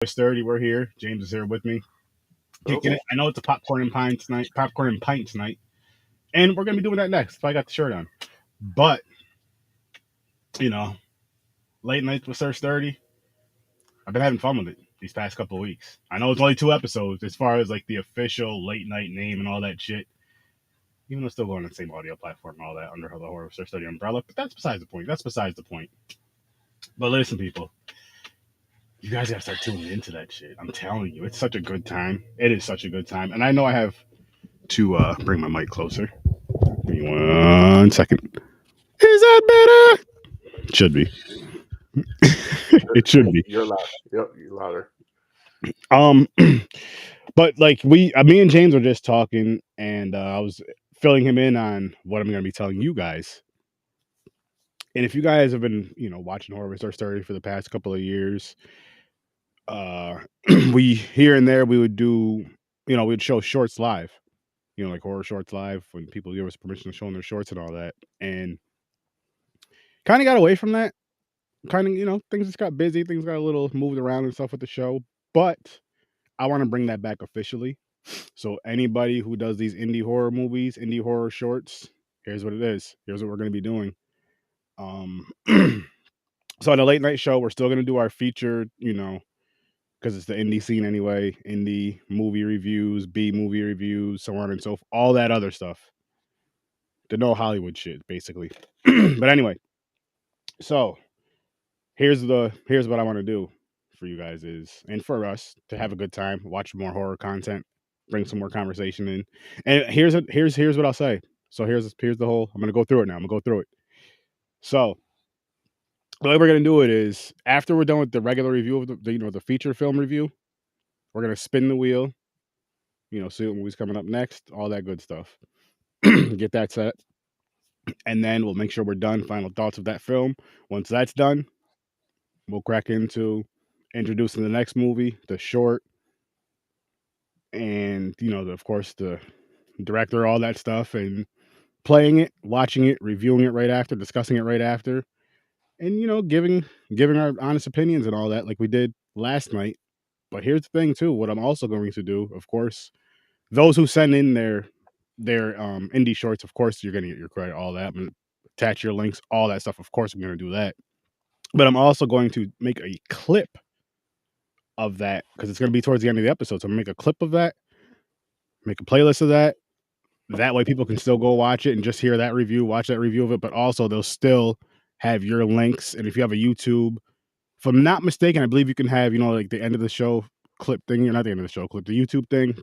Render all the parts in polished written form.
Sturdy, we're here. James is here with me, kicking Oh, it. I know it's a popcorn and pints night, and we're gonna be doing that next. If I got the shirt on, but you know, late nights with Sir Sturdy, I've been having fun with it these past couple of weeks. I know it's only 2 episodes as far as like the official late night name and all that shit. Even though it's still going on the same audio platform and all that under the Horror Sir Sturdy umbrella, but that's besides the point. That's besides the point. But listen, people, you guys gotta start tuning into that shit. I'm telling you, it's such a good time. It is such a good time, and I know I have to bring my mic closer. Give me 1 second. Is that better? It should be. It should be. you're loud. Yep, you're louder. Um, but like me and James were just talking, and I was filling him in on what I'm going to be telling you guys. And if you guys have been, watching Horror Star Story for the past couple of years, uh, we here and there we would do, we'd show shorts live, like horror shorts live when people give us permission to show them their shorts and all that, and kind of got away from that. Kind of, things just got busy, things got a little moved around and stuff with the show, but I want to bring that back officially. So anybody who does these indie horror movies, indie horror shorts, here's what it is. Here's what we're going to be doing. So on the late night show, we're still going to do our featured, because it's the indie scene anyway, indie movie reviews, B movie reviews, so on and so forth, all that other stuff. The no Hollywood shit, basically. But anyway, so here's what I want to do for you guys is, and for us to have a good time, watch more horror content, bring some more conversation in. And here's what I'll say. So here's the whole. I'm gonna go through it now. I'm gonna go through it. So the way we're gonna do it is after we're done with the regular review of the feature film review, we're gonna spin the wheel. See what movie's coming up next, all that good stuff. Get that set, and then we'll make sure we're done. Final thoughts of that film. Once that's done, we'll crack into introducing the next movie, the short, and of course, the director, all that stuff, and playing it, watching it, reviewing it right after, discussing it right after, and giving our honest opinions and all that, like we did last night. But here's the thing, too. What I'm also going to do, of course, those who send in their indie shorts, of course, you're going to get your credit, all that. I'm gonna attach your links, all that stuff. Of course, I'm going to do that. But I'm also going to make a clip of that because it's going to be towards the end of the episode. So I'm going to make a clip of that, make a playlist of that. That way people can still go watch it and just hear that review, watch that review of it, but also they'll still have your links. And if you have a YouTube, if I'm not mistaken, I believe you can have, like the end of the show clip thing, or not the end of the show clip, the YouTube thing,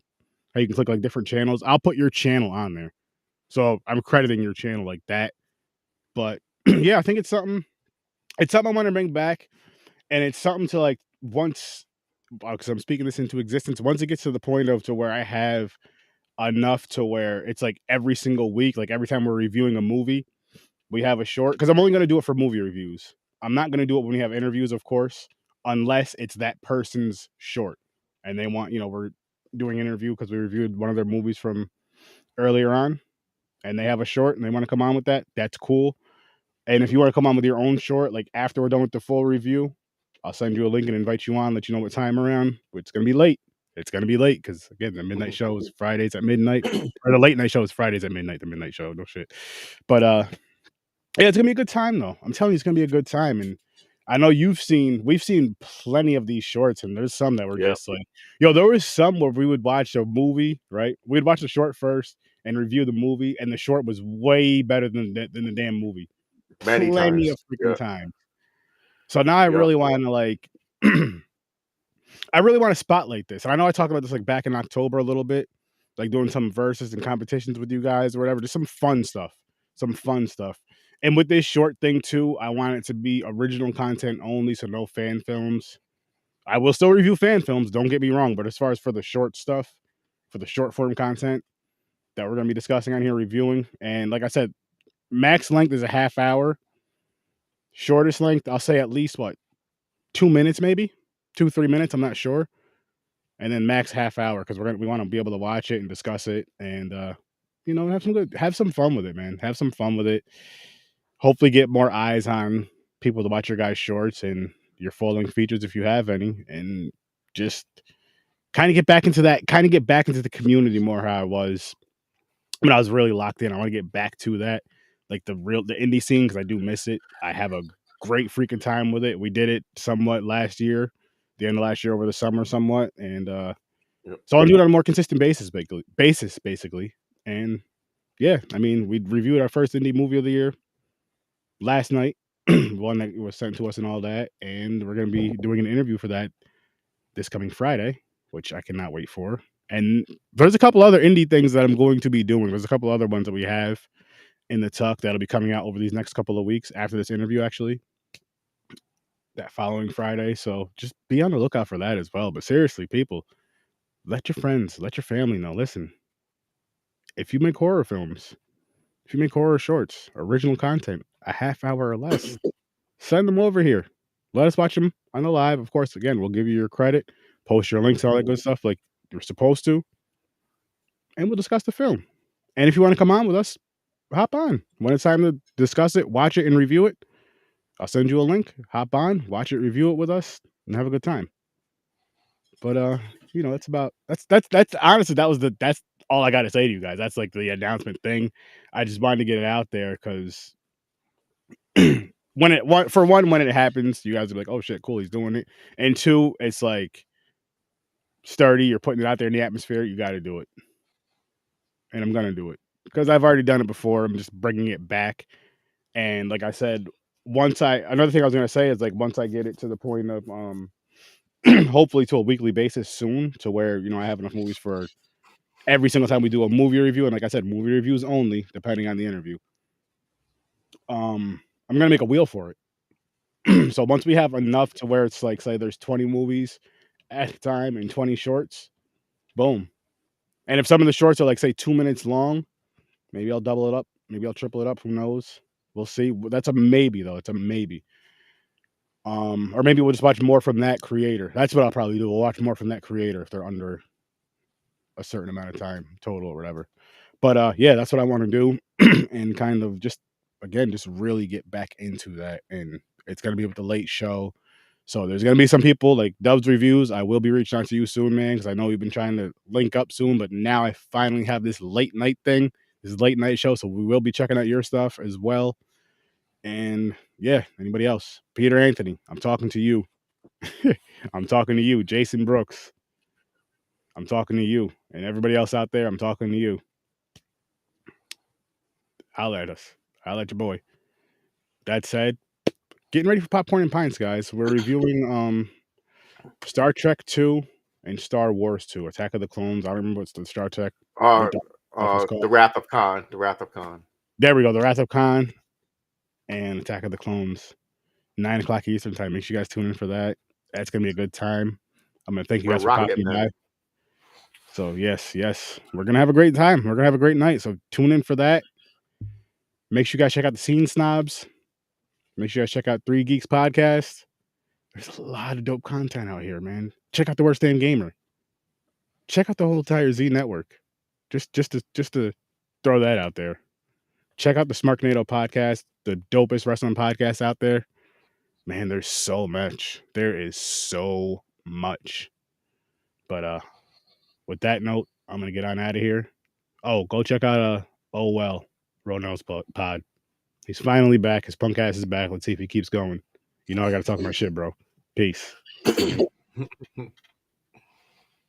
how you can click like different channels. I'll put your channel on there. So I'm crediting your channel like that. But yeah, I think it's something I want to bring back. And it's something to like once, because I'm speaking this into existence, once it gets to the point of to where I have enough to where it's like every single week, like every time we're reviewing a movie, we have a short. Because I'm only going to do it for movie reviews. I'm not going to do it when we have interviews, of course, unless it's that person's short and they want, we're doing an interview because we reviewed one of their movies from earlier on and they have a short and they want to come on with that. That's cool. And if you want to come on with your own short, like after we're done with the full review, I'll send you a link and invite you on, let you know what time around. It's going to be late. It's going to be late because, again, the midnight show is Fridays at midnight. Or the late night show is Fridays at midnight, the midnight show. No shit. But, yeah, it's going to be a good time, though. I'm telling you, it's going to be a good time. And I know we've seen plenty of these shorts, and there's some that were Yep. just like, there was some where we would watch a movie, right? We'd watch the short first and review the movie, and the short was way better than the damn movie. Many Plenty times. of freaking Yep. time. So now I Yep. really want to like I really want to spotlight this. And I know I talked about this like back in October a little bit, like doing some verses and competitions with you guys or whatever. Just some fun stuff. Some fun stuff. And with this short thing too, I want it to be original content only, so no fan films. I will still review fan films, don't get me wrong, but as far as for the short stuff, for the short form content that we're going to be discussing on here, reviewing, and like I said, max length is a half hour. Shortest length, I'll say at least what, 2 minutes maybe, 2-3 minutes. I'm not sure. And then max half hour because we want to be able to watch it and discuss it and have some fun with it, man. Have some fun with it. Hopefully, get more eyes on people to watch your guys' shorts and your full length features if you have any, and just kind of get back into the community more how I was when I was really locked in. I want to get back to that, like the indie scene, because I do miss it. I have a great freaking time with it. We did it somewhat last year, the end of last year over the summer, somewhat, and Yep. so I'll do it on a more consistent basically. And yeah, I mean, we reviewed our first indie movie of the year last night, one that was sent to us and all that, and we're gonna be doing an interview for that this coming Friday, which I cannot wait for. And there's a couple other indie things that I'm going to be doing. There's a couple other ones that we have in the tuck that'll be coming out over these next couple of weeks after this interview, actually, that following Friday. So just be on the lookout for that as well. But seriously, people, let your friends, let your family know. Listen, if you make horror films, if you make horror shorts, original content, a half hour or less, send them over here. Let us watch them on the live. Of course, again, we'll give you your credit, post your links, all that good stuff like you're supposed to, and we'll discuss the film. And if you want to come on with us, hop on. When it's time to discuss it, watch it, and review it, I'll send you a link. Hop on, watch it, review it with us, and have a good time. But that's honestly that's all I got to say to you guys. That's like the announcement thing. I just wanted to get it out there because when it happens, you guys are like, oh shit, cool, he's doing it. And two, it's like sturdy. You're putting it out there in the atmosphere. You got to do it, and I'm gonna do it because I've already done it before. I'm just bringing it back. And like I said, another thing I was gonna say is like once I get it to the point of hopefully to a weekly basis soon, to where I have enough movies for every single time we do a movie review. And like I said, movie reviews only, depending on the interview. I'm gonna make a wheel for it. So once we have enough to where it's like, say there's 20 movies at a time and 20 shorts, boom. And if some of the shorts are like say 2 minutes long, maybe I'll double it up, maybe I'll triple it up. Who knows? We'll see. That's a maybe though. It's a maybe. Or maybe we'll just watch more from that creator. That's what I'll probably do. We'll watch more from that creator if they're under a certain amount of time total or whatever. But yeah, that's what I want to do, and kind of just really get back into that. And it's gonna be with the late show. So there's gonna be some people like Dubs Reviews. I will be reaching out to you soon, man, because I know we've been trying to link up soon, but now I finally have this late night thing, this late night show. So we will be checking out your stuff as well. And yeah, anybody else? Peter Anthony, I'm talking to you. I'm talking to you. Jason Brooks, I'm talking to you. And everybody else out there, I'm talking to you. Holla at us. Holla at your boy. That said, getting ready for Popcorn and Pints, guys. We're reviewing Star Trek 2 and Star Wars 2, Attack of the Clones. I don't remember what's the Star Trek, Uh, what the stuff was the called. Wrath of Khan. The Wrath of Khan. There we go. The Wrath of Khan and Attack of the Clones. 9 o'clock Eastern time. Make sure you guys tune in for that. That's going to be a good time. I'm going to thank you We're guys for rocking, popping man. by. So, yes, we're going to have a great time. We're going to have a great night. So, tune in for that. Make sure you guys check out the Scene Snobs. Make sure you guys check out Three Geeks Podcast. There's a lot of dope content out here, man. Check out the Worst Damn Gamer. Check out the whole entire Z Network. Just to throw that out there. Check out the Smarknado podcast, the dopest wrestling podcast out there. Man, there's so much. There is so much. But with that note, I'm gonna get on out of here. Oh, go check out Oh Well, Ronell's pod. He's finally back. His punk ass is back. Let's see if he keeps going. I gotta talk my shit, bro. Peace.